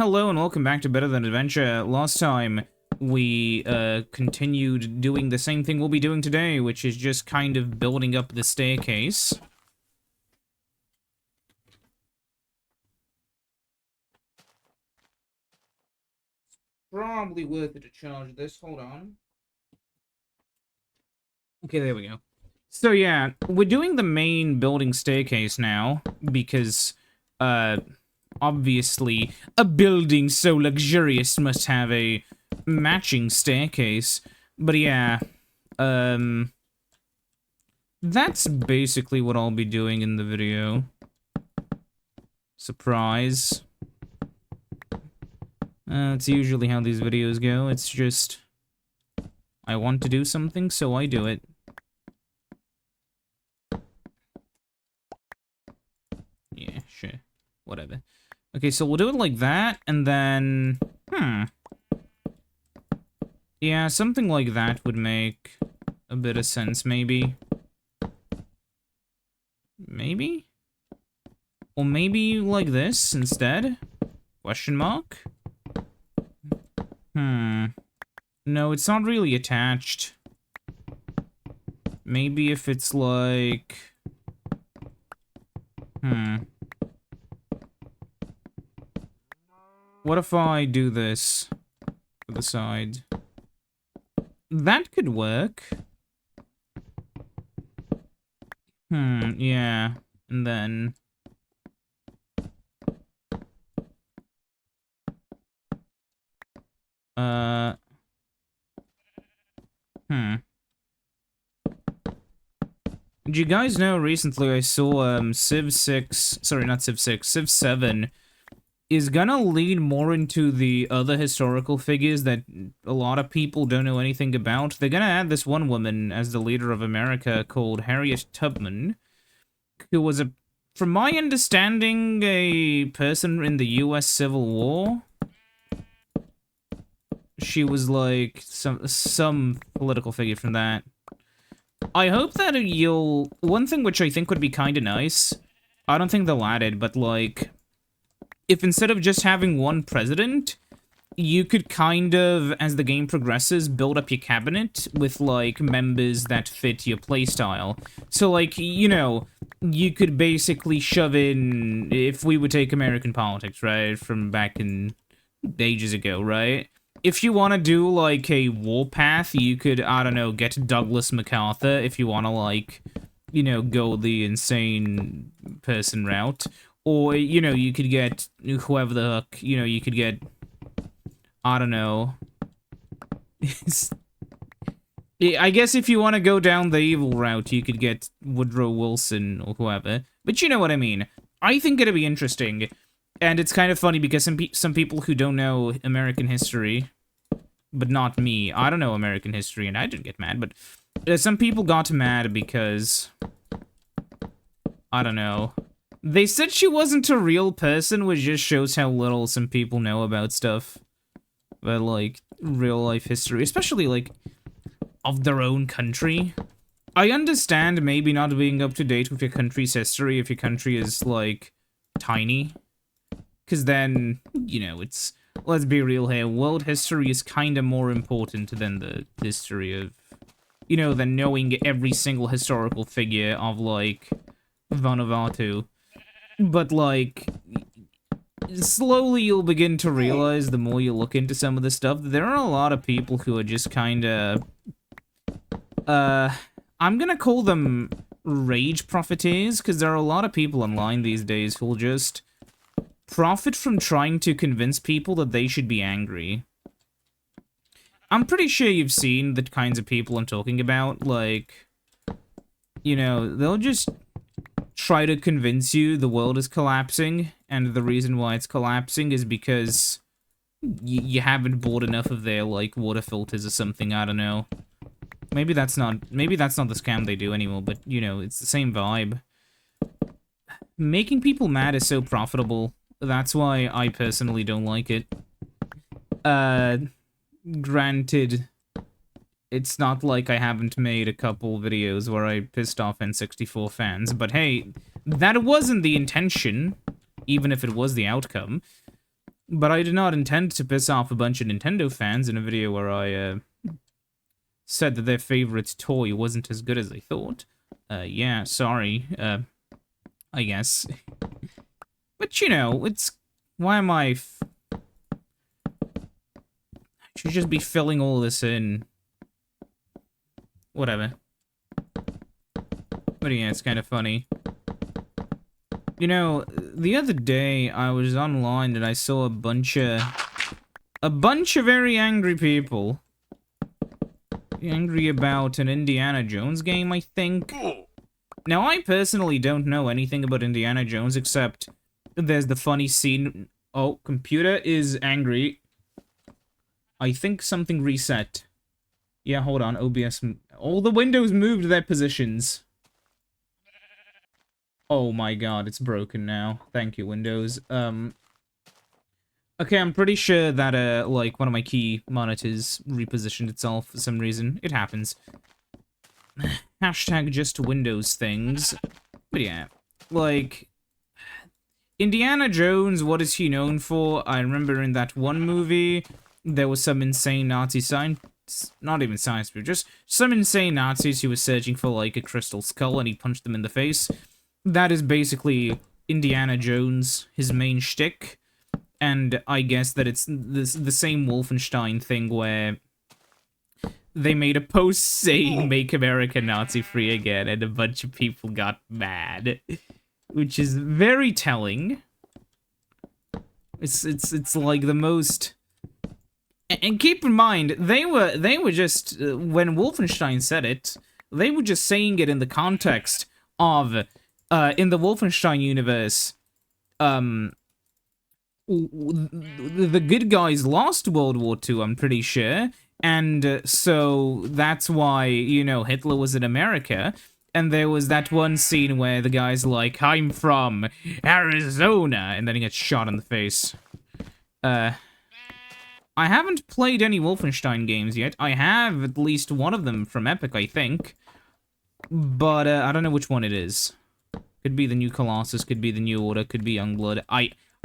Hello and welcome back to Better Than Adventure. Last time, we continued doing the same thing we'll be doing today, which is just kind of building up the staircase. Probably worth it to charge this. Hold on. Okay, there we go. So yeah, we're doing the main building staircase now, because, obviously, a building so luxurious must have a matching staircase. But yeah, that's basically what I'll be doing in the video. Surprise. It's usually how these videos go. It's just, I want to do something, so I do it. Yeah, sure. Whatever. Okay, so we'll do it like that, and then... Yeah, something like that would make a bit of sense, maybe. Maybe? Or maybe like this instead? Question mark? No, it's not really attached. Maybe if it's like... What if I do this to the side? That could work. Yeah. And then... Did you guys know recently I saw, Civ 6... Sorry, not Civ 6. Civ 7 is gonna lean more into the other historical figures that a lot of people don't know anything about. They're gonna add this one woman as the leader of America called Harriet Tubman, who was from my understanding, a person in the US Civil War. She was like some political figure from that. I hope that you'll... One thing which I think would be kind of nice, I don't think they'll add it, but like, if instead of just having one president, you could kind of, as the game progresses, build up your cabinet with, like, members that fit your playstyle. So, like, you know, you could basically shove in, if we would take American politics, right, from back in ages ago, right? If you want to do, like, a warpath, you could, I don't know, get Douglas MacArthur if you want to, like, you know, go the insane person route. Or, you know, you could get whoever the heck, you know, you could get, I don't know. I guess if you want to go down the evil route, you could get Woodrow Wilson or whoever. But you know what I mean. I think it'd be interesting. And it's kind of funny because some people who don't know American history, but not me, I don't know American history and I didn't get mad, but some people got mad because, I don't know. They said she wasn't a real person, which just shows how little some people know about stuff. About, like, real-life history, especially, like, of their own country. I understand maybe not being up-to-date with your country's history if your country is, like, tiny. Because then, you know, it's... Let's be real here, world history is kind of more important than the history of... You know, than knowing every single historical figure of, like, Vanuatu. But, like... Slowly you'll begin to realize, the more you look into some of this stuff, there are a lot of people who are just kinda... I'm gonna call them rage profiteers, because there are a lot of people online these days who'll just profit from trying to convince people that they should be angry. I'm pretty sure you've seen the kinds of people I'm talking about, like... You know, they'll just try to convince you the world is collapsing, and the reason why it's collapsing is because you haven't bought enough of their, like, water filters or something, I don't know. Maybe that's not the scam they do anymore, but, you know, it's the same vibe. Making people mad is so profitable. That's why I personally don't like it. Granted, it's not like I haven't made a couple videos where I pissed off N64 fans, but hey, that wasn't the intention, even if it was the outcome. But I did not intend to piss off a bunch of Nintendo fans in a video where I said that their favorite toy wasn't as good as they thought. Yeah, sorry, I guess. But, you know, it's... Why am I... I should just be filling all this in. Whatever. But yeah, it's kind of funny. You know, the other day I was online and I saw a bunch of very angry people. Angry about an Indiana Jones game, I think. Now, I personally don't know anything about Indiana Jones except there's the funny scene. Oh, computer is angry. I think something reset. Yeah, hold on, OBS. All the windows moved their positions. Oh my god, it's broken now. Thank you, Windows. Okay, I'm pretty sure that, like, one of my key monitors repositioned itself for some reason. It happens. Hashtag just Windows things. But yeah, like... Indiana Jones, what is he known for? I remember in that one movie, there was some insane Nazi science... Not even science, but just some insane Nazis who was searching for, like, a crystal skull, and he punched them in the face. That is basically Indiana Jones, his main shtick. And I guess that it's the same Wolfenstein thing where they made a post saying "Make America Nazi-free again," and a bunch of people got mad, which is very telling. It's like the most. And keep in mind, they were just when Wolfenstein said it, they were just saying it in the context of in the Wolfenstein universe, the good guys lost World War II, I'm pretty sure, and so that's why, you know, Hitler was in America, and there was that one scene where the guy's like, "I'm from Arizona," and then he gets shot in the face. I haven't played any Wolfenstein games yet. I have at least one of them from Epic, I think, but I don't know which one it is. Could be the New Colossus, could be the New Order, could be Youngblood.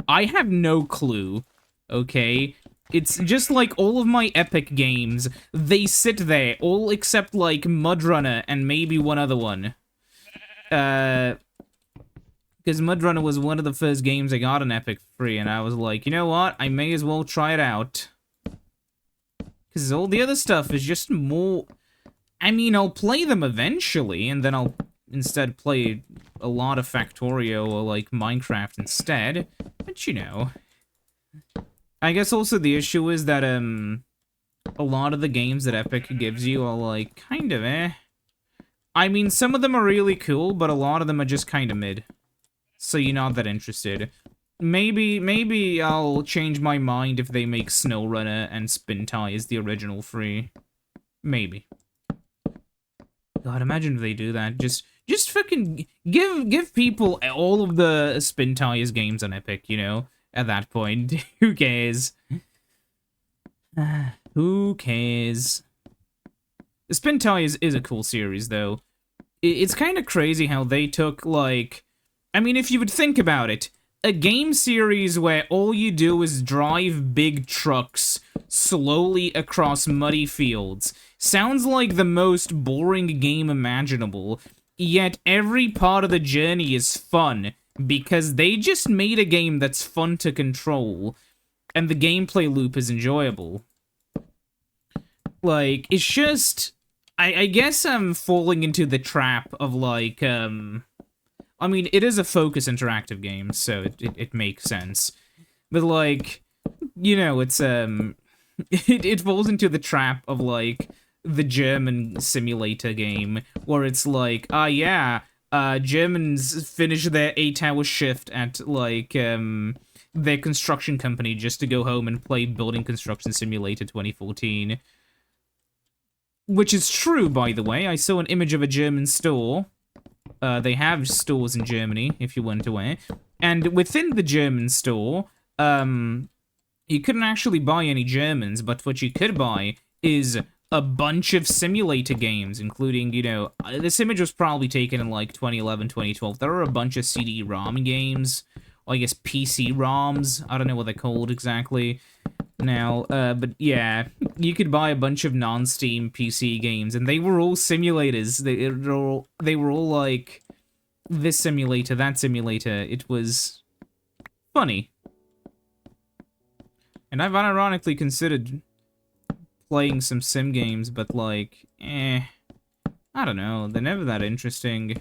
I have no clue, okay? It's just like all of my Epic games, they sit there, all except like Mudrunner and maybe one other one. Because Mudrunner was one of the first games I got on Epic free, and I was like, you know what? I may as well try it out. Because all the other stuff is just more... I mean, I'll play them eventually, and then I'll instead play a lot of Factorio or, like, Minecraft instead. But, you know... I guess also the issue is that, a lot of the games that Epic gives you are, like, kind of eh. I mean, some of them are really cool, but a lot of them are just kind of mid. So you're not that interested. Maybe I'll change my mind if they make SnowRunner and Spin Tires the original free. Maybe. God, imagine if they do that. Just fucking give people all of the Spin Tires games on Epic, you know? At that point. Who cares? Who cares? Spin Tires is a cool series, though. It's kind of crazy how they took, like... I mean, if you would think about it, a game series where all you do is drive big trucks slowly across muddy fields sounds like the most boring game imaginable, yet every part of the journey is fun, because they just made a game that's fun to control, and the gameplay loop is enjoyable. Like, it's just... I guess I'm falling into the trap of, like, I mean, it is a Focus interactive game, so it makes sense. But, like, you know, it's, it falls into the trap of, like, the German simulator game, where it's like, yeah, Germans finish their 8-hour shift at, like, their construction company just to go home and play Building Construction Simulator 2014. Which is true, by the way. I saw an image of a German store. They have stores in Germany, if you went away. And within the German store, you couldn't actually buy any Germans, but what you could buy is a bunch of simulator games, including, you know, this image was probably taken in, like, 2011, 2012. There are a bunch of CD-ROM games I guess PC ROMs. I don't know what they're called exactly now, but yeah, you could buy a bunch of non-Steam PC games, and they were all simulators. They were all like this simulator, that simulator. It was funny, and I've unironically considered playing some sim games, but like, I don't know. They're never that interesting.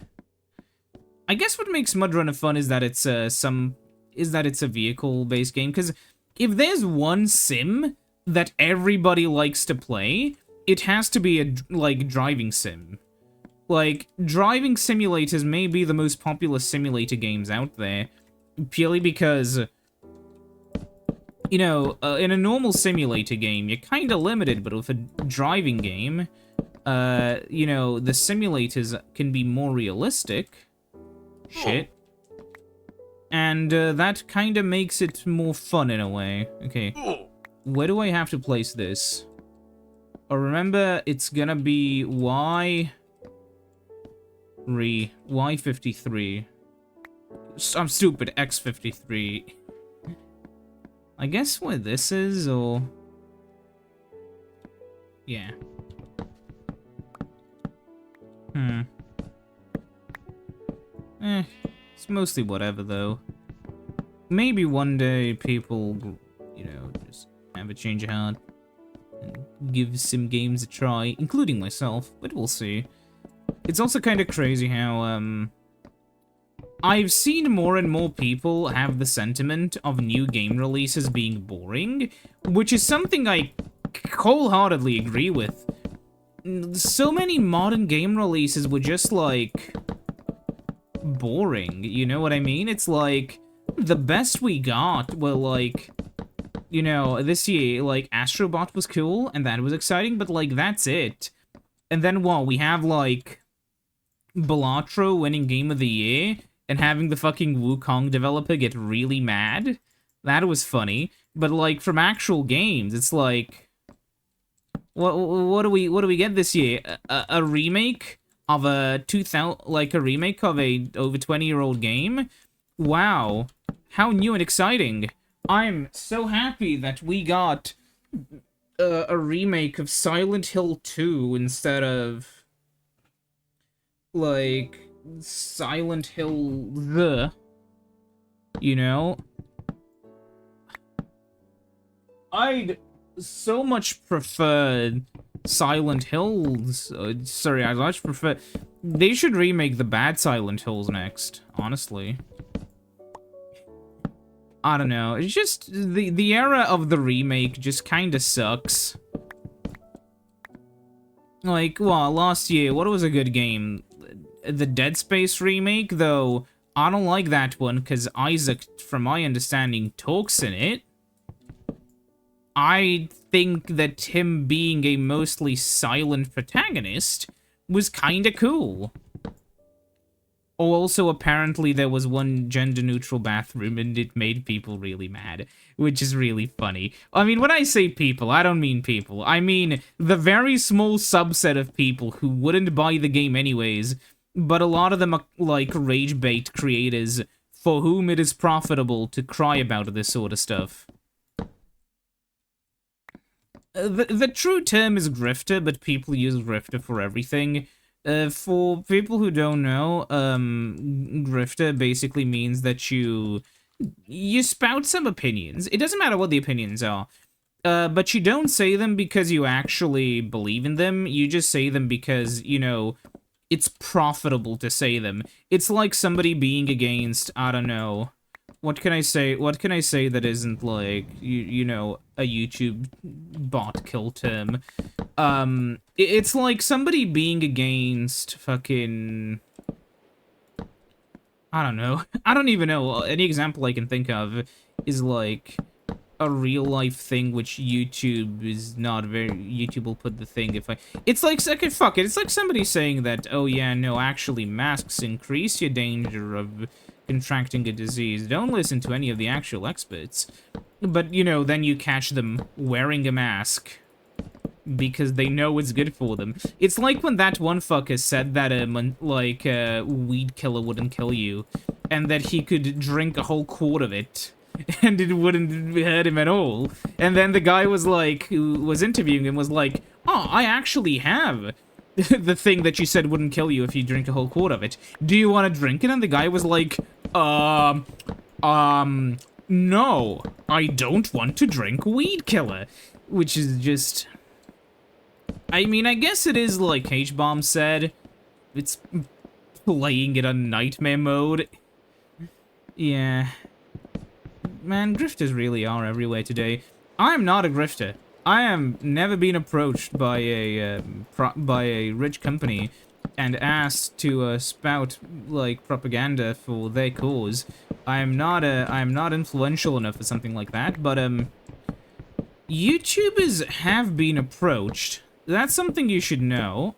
I guess what makes Mudrunner fun is that it's it's a vehicle-based game, because if there's one sim that everybody likes to play, it has to be a, like, driving sim. Like, driving simulators may be the most popular simulator games out there, purely because, you know, in a normal simulator game, you're kinda limited, but with a driving game, you know, the simulators can be more realistic. Shit. And that kind of makes it more fun in a way. Okay. Where do I have to place this? Oh, remember, it's gonna be Y53. I'm stupid, X53. I guess where this is, or... Yeah. It's mostly whatever, though. Maybe one day people, you know, just have a change of heart and give some games a try, including myself, but we'll see. It's also kind of crazy how, I've seen more and more people have the sentiment of new game releases being boring, which is something I wholeheartedly agree with. So many modern game releases were just, like, boring, you know what I mean? It's like, the best we got were, like, you know, this year, like, Astrobot was cool, and that was exciting, but, like, that's it. And then, what, we have, like, Balatro winning Game of the Year, and having the fucking Wukong developer get really mad? That was funny. But, like, from actual games, it's like... What do we get this year? A remake of a remake of a over 20-year-old game? Wow. How new and exciting. I'm so happy that we got a remake of Silent Hill 2 instead of, like, Silent Hill you know? I'd so much prefer Silent Hills. Sorry, I'd much prefer... They should remake the bad Silent Hills next, honestly. I don't know. It's just the era of the remake just kind of sucks. Like, well, last year, what was a good game? The Dead Space remake, though. I don't like that one because Isaac, from my understanding, talks in it. I think that him being a mostly silent protagonist was kind of cool. Oh, also, apparently there was one gender-neutral bathroom, and it made people really mad, which is really funny. I mean, when I say people, I don't mean people. I mean the very small subset of people who wouldn't buy the game anyways, but a lot of them are, like, rage bait creators for whom it is profitable to cry about this sort of stuff. The true term is grifter, but people use grifter for everything. For people who don't know, grifter basically means that you spout some opinions. It doesn't matter what the opinions are. But you don't say them because you actually believe in them. You just say them because, you know, it's profitable to say them. It's like somebody being against, I don't know, what can I say? What can I say that isn't like, you know, a YouTube bot kill term? It's like somebody being against fucking... I don't know. I don't even know. Any example I can think of is like a real life thing which YouTube is not very... YouTube will put the thing if I... It's like, okay, fuck it. It's like somebody saying that, oh yeah, no, actually masks increase your danger of contracting a disease. Don't listen to any of the actual experts. But, you know, then you catch them wearing a mask because they know it's good for them. It's like when that one fucker said that, weed killer wouldn't kill you. and that he could drink a whole quart of it, and it wouldn't hurt him at all. And then the guy was like, who was interviewing him, was like, "Oh, I actually have the thing that you said wouldn't kill you if you drink a whole quart of it. Do you want to drink it?" And the guy was like, no, I don't want to drink weed killer." Which is just... I mean, I guess it is like H-Bomb said. It's playing it on nightmare mode. Yeah. Man, grifters really are everywhere today. I'm not a grifter. I am never been approached by a rich company and asked to spout like propaganda for their cause. I'm not influential enough for something like that, but YouTubers have been approached. That's something you should know.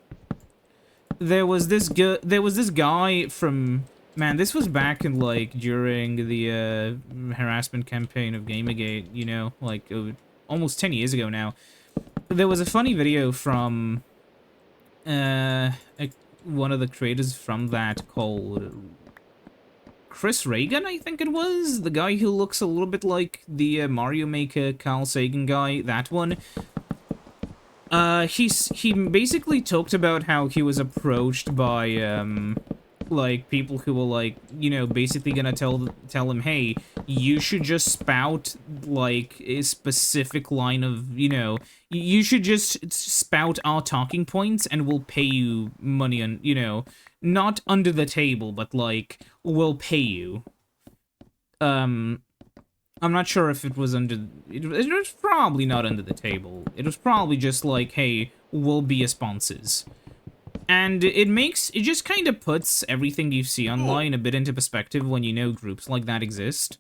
There was this guy from... Man, this was back in, like, during the harassment campaign of Gamergate, you know, like, almost 10 years ago now. There was a funny video from one of the creators from that called Chris Reagan, I think it was? The guy who looks a little bit like the Mario Maker Carl Sagan guy, that one. He basically talked about how he was approached by, like, people who were, like, you know, basically gonna tell him, "Hey, you should just spout, like, a specific line of, you know, you should just spout our talking points and we'll pay you money on, you know, not under the table, but, like, we'll pay you." I'm not sure if it was under... It was probably not under the table. It was probably just like, "Hey, we'll be your sponsors." And it just kind of puts everything you see online a bit into perspective when you know groups like that exist.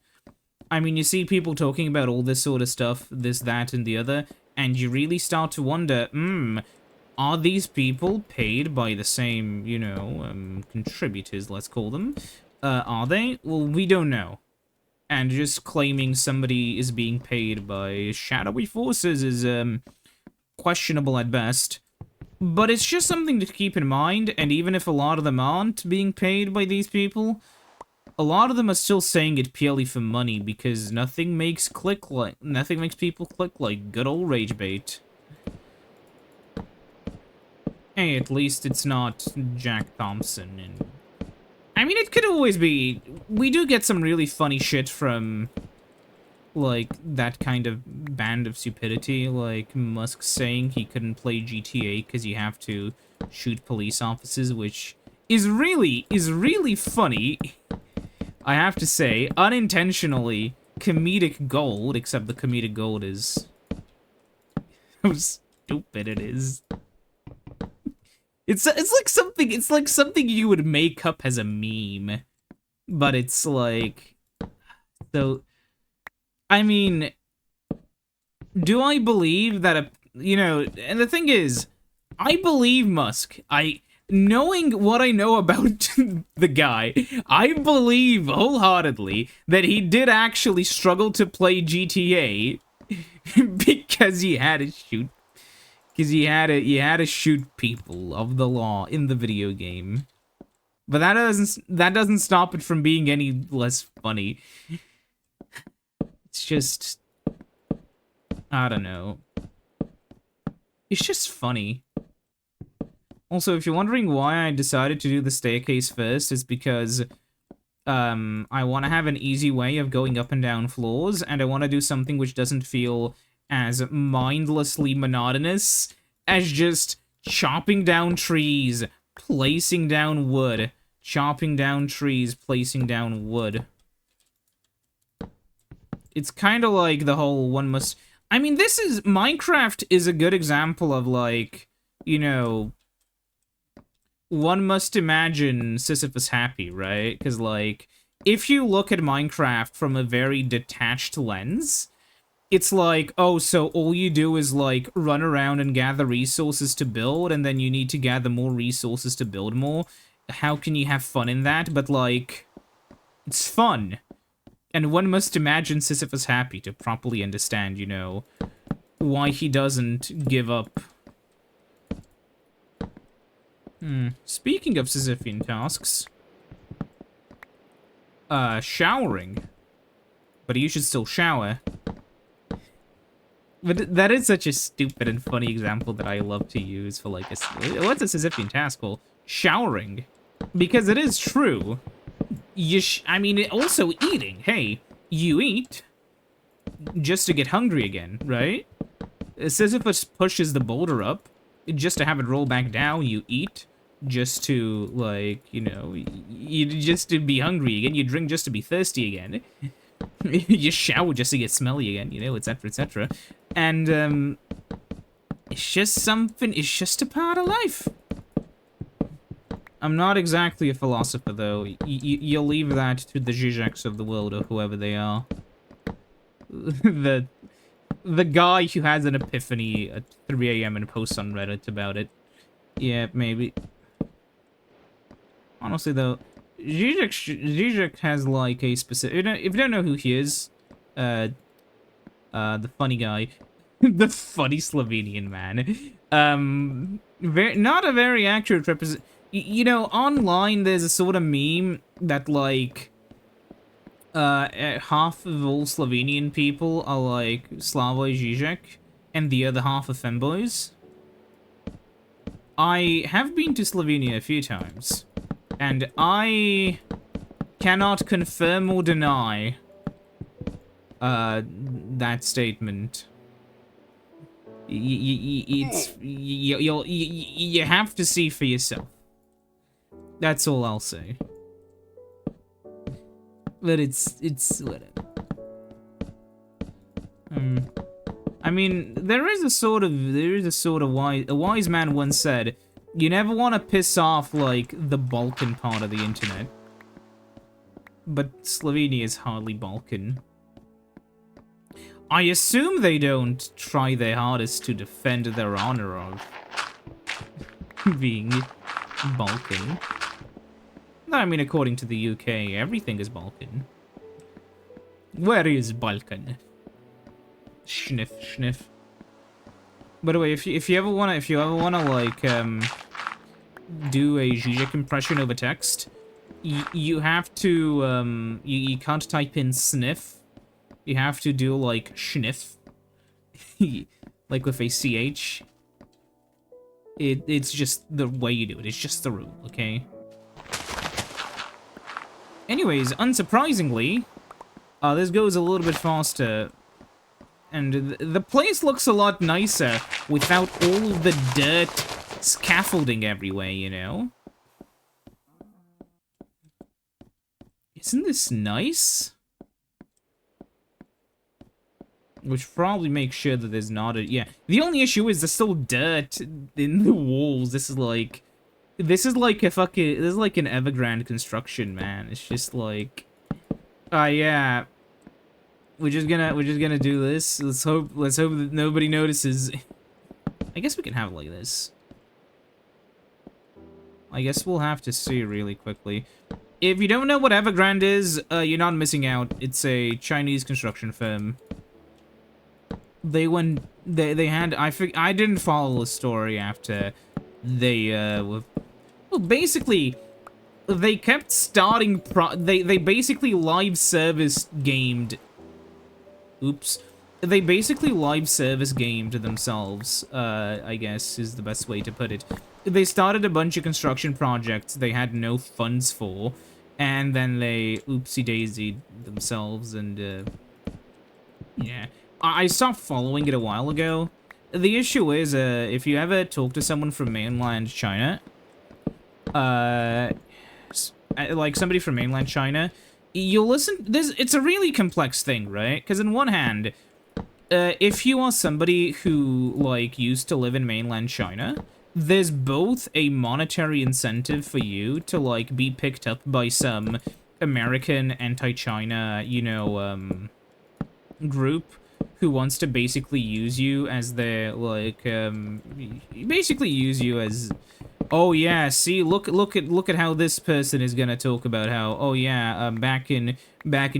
I mean, you see people talking about all this sort of stuff, this, that, and the other, and you really start to wonder, are these people paid by the same, you know, contributors, let's call them? Are they? Well, we don't know. And just claiming somebody is being paid by shadowy forces is, questionable at best. But it's just something to keep in mind, and even if a lot of them aren't being paid by these people, a lot of them are still saying it purely for money, because nothing makes people click like good old rage bait. Hey, at least it's not Jack Thompson, and... I mean, it could always be... We do get some really funny shit from, like, that kind of band of stupidity, like Musk saying he couldn't play GTA because you have to shoot police officers, which is really funny. I have to say, unintentionally comedic gold, except the comedic gold is... how stupid it is. It's like something you would make up as a meme, but it's like, so, I mean, do I believe that you know, and the thing is, I believe Musk. Knowing what I know about the guy, I believe wholeheartedly that he did actually struggle to play GTA because he had to shoot. Because you had to shoot people of the law in the video game. But that doesn't stop it from being any less funny. It's just... I don't know. It's just funny. Also, if you're wondering why I decided to do the staircase first, it's because I want to have an easy way of going up and down floors, and I want to do something which doesn't feel as mindlessly monotonous as just chopping down trees, placing down wood, chopping down trees, placing down wood. It's kind of like the whole one must... I mean, Minecraft is a good example of, like, you know, one must imagine Sisyphus happy, right? Because, like, if you look at Minecraft from a very detached lens... It's like, oh, so all you do is, like, run around and gather resources to build, and then you need to gather more resources to build more. How can you have fun in that? But, like, it's fun. And one must imagine Sisyphus happy to properly understand, you know, why he doesn't give up. Speaking of Sisyphean tasks... Showering. But you should still shower. But that is such a stupid and funny example that I love to use for, like, what's a Sisyphean task? Well, showering. Because it is true. I mean, also eating. Hey, you eat just to get hungry again, right? Sisyphus pushes the boulder up just to have it roll back down. You eat just to, like, you know, just to be hungry again. You drink just to be thirsty again. You shower just to get smelly again, you know, etc., etc. And, it's just something, it's just a part of life. I'm not exactly a philosopher, though. You'll leave that to the Zizeks of the world, or whoever they are. The guy who has an epiphany at 3 AM and posts on Reddit about it. Yeah, maybe. Honestly, though, Zizek has, like, a specific... If you don't know who he is, the funny guy, the funny Slovenian man, not a very accurate represent... You know, online, there's a sort of meme that, like, half of all Slovenian people are, like, Slavoj Žižek, and the other half are femboys. I have been to Slovenia a few times, and I cannot confirm or deny that statement. You have to see for yourself. That's all I'll say. But it's whatever. I mean, there is a sort of wise man once said, you never want to piss off, like, the Balkan part of the internet. But Slovenia is hardly Balkan. I assume they don't try their hardest to defend their honor of being Balkan. I mean, according to the UK, everything is Balkan. Where is Balkan? Sniff, sniff. By the way, if you ever wanna like do a Zizek impression over text, you have to you can't type in sniff. You have to do like schniff, like with a ch. It's just the way you do it. It's just the rule, okay? Anyways, unsurprisingly, this goes a little bit faster. And the place looks a lot nicer without all of the dirt scaffolding everywhere, you know? Isn't this nice? Which probably makes sure that there's not a... Yeah. The only issue is there's still dirt in the walls. This is like a fucking... This is like an Evergrande construction, man. It's just like... yeah. We're just gonna do this. Let's hope that nobody notices. I guess we can have it like this. I guess we'll have to see really quickly. If you don't know what Evergrande is, you're not missing out. It's a Chinese construction firm. They had... I didn't follow the story after they, well, basically, they kept starting they basically live service gamed... Oops. They basically live service gamed themselves, I guess is the best way to put it. They started a bunch of construction projects they had no funds for, and then they oopsie-daisied themselves, and, yeah. I stopped following it a while ago. The issue is, if you ever talk to someone from mainland China, like somebody from mainland China, you'll listen... It's a really complex thing, right? Because on one hand, if you are somebody who, like, used to live in mainland China, there's both a monetary incentive for you to, like, be picked up by some American anti-China, you know, group who wants to basically use you as their, like, basically use you as... Oh yeah, see, look at how this person is gonna talk about how, oh yeah, back in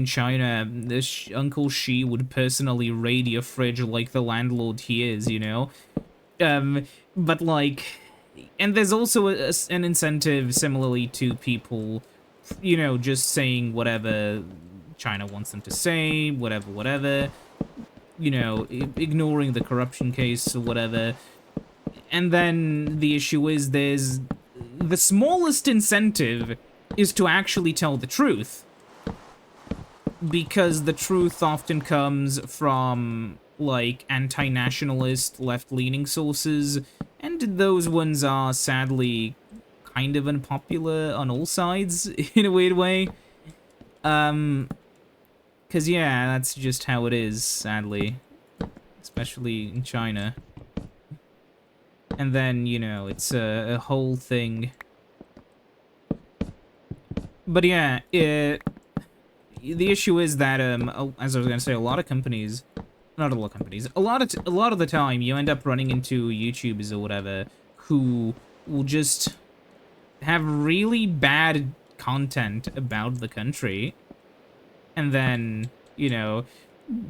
China, this Uncle Shi would personally raid your fridge like the landlord he is, you know? But like, and there's also an incentive similarly to people you know, just saying whatever China wants them to say, whatever, you know, ignoring the corruption case or whatever. And then the issue is there's the smallest incentive is to actually tell the truth. Because the truth often comes from, like, anti-nationalist, left-leaning sources, and those ones are, sadly, kind of unpopular on all sides, in a weird way. Because, yeah, that's just how it is, sadly. Especially in China. And then, you know, it's a whole thing. But, yeah, the issue is that, as I was gonna say, a lot of companies, not a lot of companies, a lot of the time, you end up running into YouTubers or whatever who will just have really bad content about the country, and then, you know,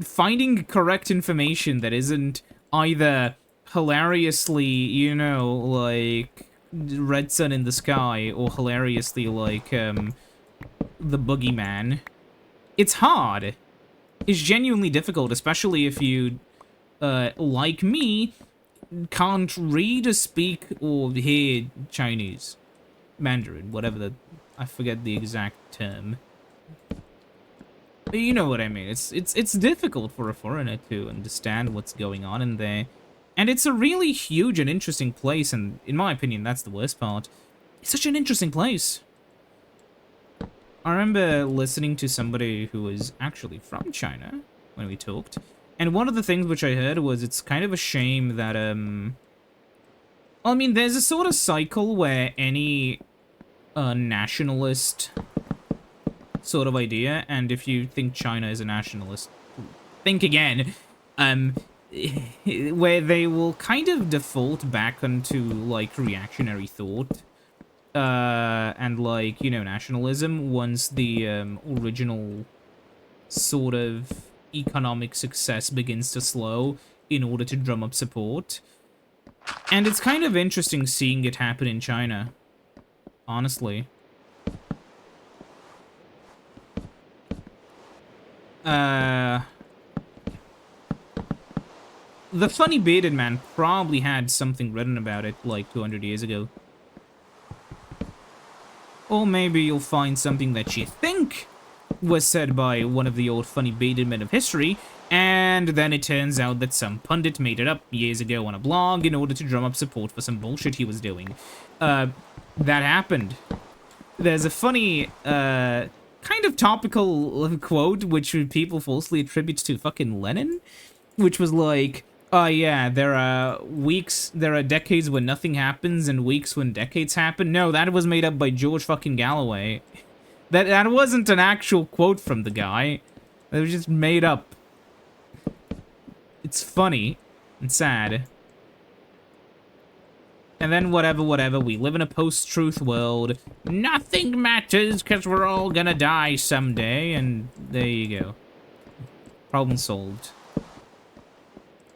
finding correct information that isn't either hilariously, you know, like Red Sun in the Sky, or hilariously like, the Boogeyman. It's hard. It's genuinely difficult, especially if you, like me, can't read or speak or hear Chinese. Mandarin, whatever the... I forget the exact term. But you know what I mean. It's difficult for a foreigner to understand what's going on in there. And it's a really huge and interesting place, and in my opinion, that's the worst part. It's such an interesting place. I remember listening to somebody who was actually from China when we talked, and one of the things which I heard was it's kind of a shame that, I mean, there's a sort of cycle where any nationalist sort of idea, and if you think China is a nationalist, think again, where they will kind of default back onto, like, reactionary thought. And, like, you know, nationalism once the original sort of economic success begins to slow in order to drum up support. And it's kind of interesting seeing it happen in China, honestly. The funny bearded man probably had something written about it like 200 years ago. Or maybe you'll find something that you think was said by one of the old funny bearded men of history, and then it turns out that some pundit made it up years ago on a blog in order to drum up support for some bullshit he was doing. That happened. There's a funny, kind of topical quote, which people falsely attribute to fucking Lenin, which was like, oh yeah, there are decades when nothing happens and weeks when decades happen. No, that was made up by George fucking Galloway. That wasn't an actual quote from the guy. It was just made up. It's funny and sad. And then whatever, we live in a post-truth world. Nothing matters because we're all gonna die someday, and there you go. Problem solved.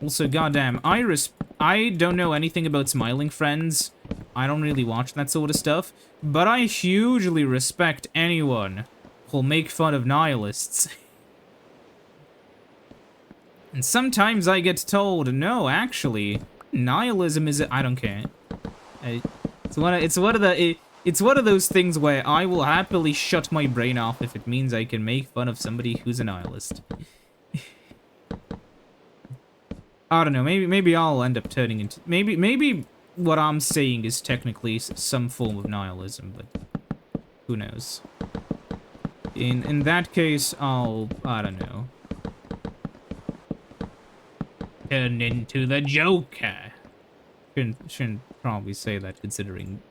Also, goddamn, I don't know anything about Smiling Friends. I don't really watch that sort of stuff. But I hugely respect anyone who'll make fun of nihilists. And sometimes I get told, no, actually, nihilism is... I don't care. It's one of those things where I will happily shut my brain off if it means I can make fun of somebody who's a nihilist. I don't know, maybe I'll end up turning into... Maybe what I'm saying is technically some form of nihilism, but who knows. In that case, I don't know. Turn into the Joker. Shouldn't probably say that, considering...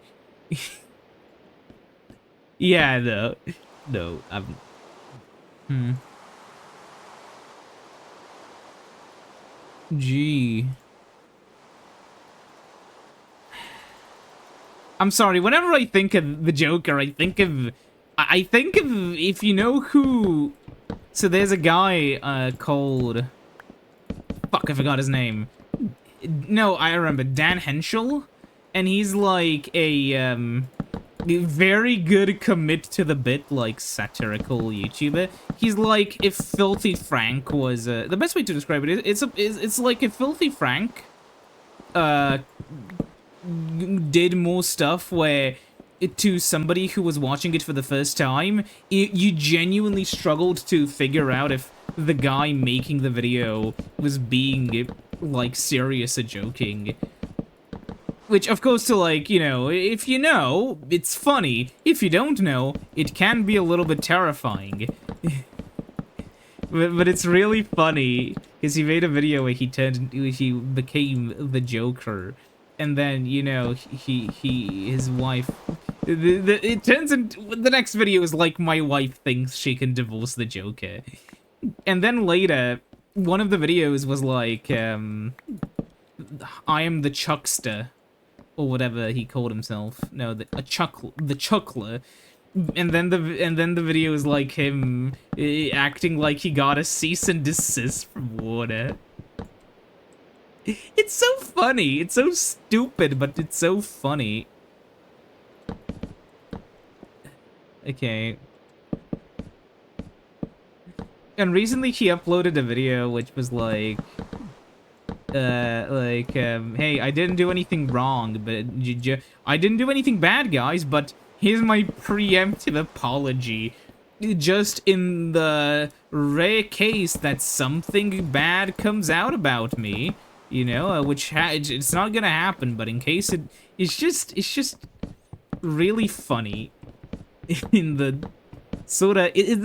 Yeah, no, Gee. I'm sorry, whenever I think of the Joker, I think of, if you know who... So there's a guy, called... Fuck, I forgot his name. No, I remember, Dan Henschel? And he's like a, very good commit to the bit, like, satirical YouTuber. He's like if Filthy Frank was, the best way to describe it is, it's like if Filthy Frank, did more stuff where, to somebody who was watching it for the first time, you genuinely struggled to figure out if the guy making the video was being, like, serious or joking. Which, of course, to, like, you know, if you know, it's funny. If you don't know, it can be a little bit terrifying. but it's really funny, because he made a video where he became the Joker. And then, you know, his wife... it turns into... The next video is like, my wife thinks she can divorce the Joker. And then later, one of the videos was like, I am the Chuckster. Or whatever he called himself. No, the Chuckler. And then the video is like him acting like he got a cease and desist from Warner. It's so funny. It's so stupid, but it's so funny. Okay. And recently he uploaded a video which was like... hey, I didn't do anything wrong, but I didn't do anything bad, guys, but here's my preemptive apology. Just in the rare case that something bad comes out about me, you know, which it's not gonna happen, but in case it's just really funny. In the sorta, is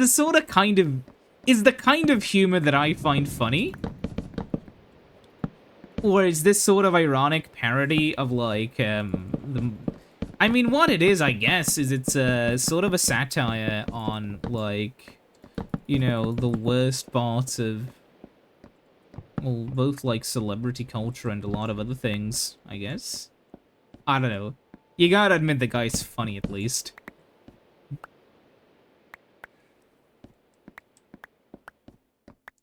the kind of humor that I find funny. Or is this sort of ironic parody of, like, I mean, what it is, I guess, is it's sort of a satire on, like, you know, the worst parts of, well, both, like, celebrity culture and a lot of other things, I guess. I don't know. You gotta admit the guy's funny, at least.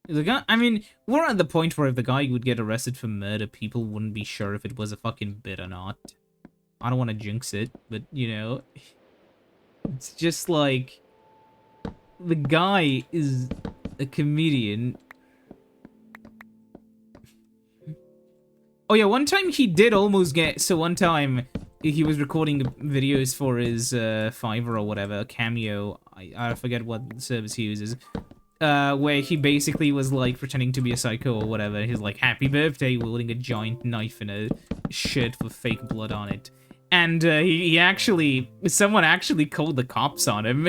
The guy, I mean, we're at the point where if the guy would get arrested for murder, people wouldn't be sure if it was a fucking bit or not. I don't want to jinx it, but, you know, it's just like, the guy is a comedian. Oh yeah, one time he did almost get, so one time he was recording videos for his Fiverr or whatever, Cameo, I forget what service he uses. Where he basically was, like, pretending to be a psycho or whatever. He's like, happy birthday, wielding a giant knife in a shirt with fake blood on it. And, someone actually called the cops on him.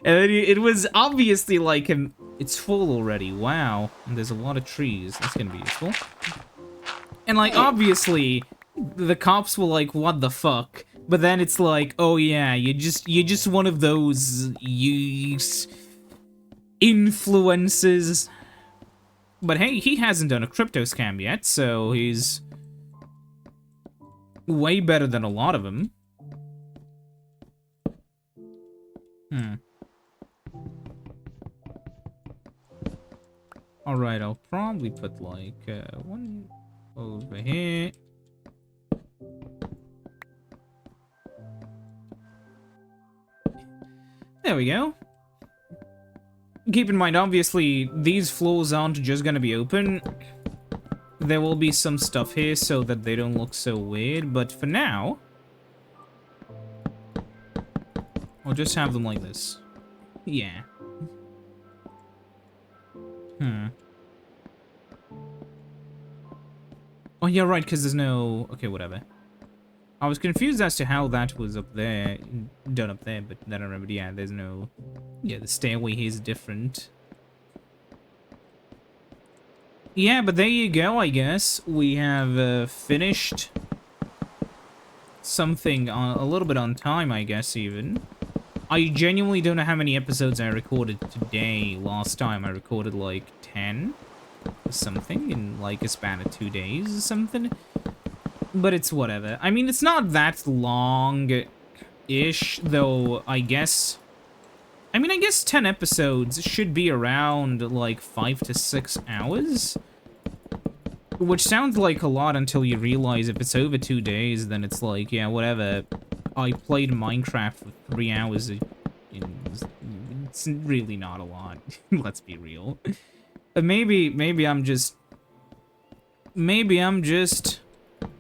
And it was obviously like him, it's full already, wow. And there's a lot of trees, that's gonna be useful. And, like, obviously, the cops were like, what the fuck? But then it's like, oh yeah, you're just one of those, influences. But hey, he hasn't done a crypto scam yet, so he's way better than a lot of them. Alright, I'll probably put like one over here. There we go. Keep in mind, obviously, these floors aren't just gonna be open. There will be some stuff here so that they don't look so weird, but for now, I'll just have them like this. Yeah. Oh, yeah, right, because there's no... Okay, whatever. I was confused as to how that was up there, done up there, but then I remembered, yeah, there's no... Yeah, the stairway here is different. Yeah, but there you go, I guess. We have finished something a little bit on time, I guess, even. I genuinely don't know how many episodes I recorded today. Last time I recorded, like, 10 or something in, like, a span of 2 days or something. But it's whatever. I mean, it's not that long-ish, though, I guess... I mean, I guess 10 episodes should be around, like, 5 to 6 hours? Which sounds like a lot until you realize if it's over 2 days, then it's like, yeah, whatever. I played Minecraft for 3 hours. It's really not a lot. Let's be real. Maybe I'm just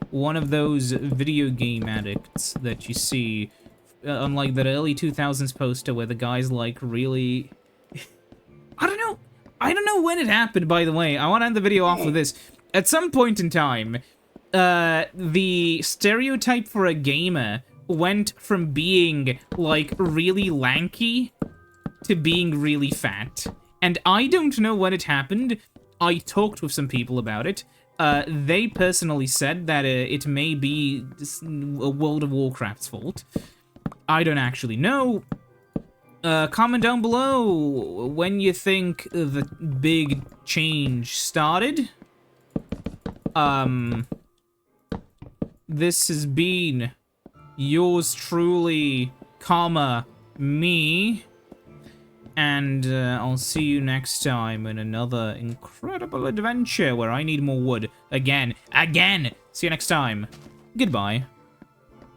one of those video game addicts that you see on like that early 2000s poster where the guy's like really I don't know when it happened, by the way. I want to end the video off with this. At some point in time, the stereotype for a gamer went from being like really lanky to being really fat. And I don't know when it happened. I talked with some people about it. They personally said that it may be World of Warcraft's fault. I don't actually know. Comment down below when you think the big change started. This has been yours truly, me. And I'll see you next time in another incredible adventure where I need more wood. Again. See you next time. Goodbye.